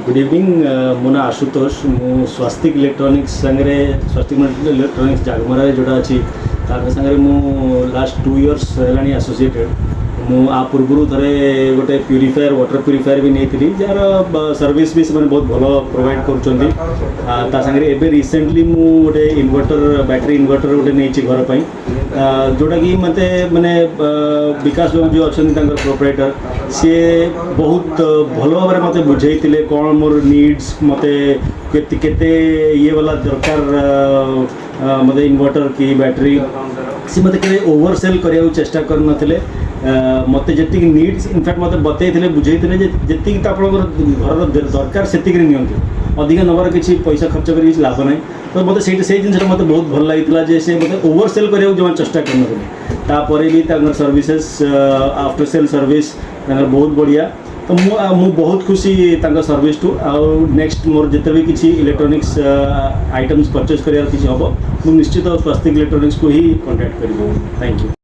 Good evening मो ना आशुतोष मु स्वास्तिक इलेक्ट्रोनिक्स संगे स्वास्तिक इलेक्ट्रोनिक्स जागमरा जोटा अच्छी तार संगे मु लास्ट 2 years है एसोसिएटेड मु आ पूर्व थे गोटे प्यूरीफायर वाटर प्यूरीफायर भी नहीं जार सर्विस भी से बहुत भल प्रोवाइड कर सागे एवं रिसेंटली मु गोटे इन्वर्टर बैटरी इन्वर्टर गोटे नहीं घर पर जोटा कि मत माने विकास बाबू जो अच्छा प्रोप्राइटर सी बहुत भल भाव में मत बुझे कौन मोर नीड्स मत केते ये वाला दरकार मत इन्वर्टर की बैटरी सी मत के ओवरसेल करने चेष्टा कर मत जी नीड्स इनफैक्ट मत बतई बुझे जी घर दरकार से अधिक नबार किसी पैसा खर्च कर लाभ ना तो मतलब से जिन मत बहुत भल लगी से मत ओवरसेल करने जो चेष्टा कर भी सर्विसेस आफ्टर सेल सर्विस बहुत बढ़िया तो मु बहुत खुशी सर्विस टू आउ नेक्स्ट मोर जिते भी किसी इलेक्ट्रोनिक्स आइटम्स परचेज कर किसी हम मुझे निश्चित स्वास्तिक इलेक्ट्रोनिक्स को ही कांटेक्ट करी। Thank you.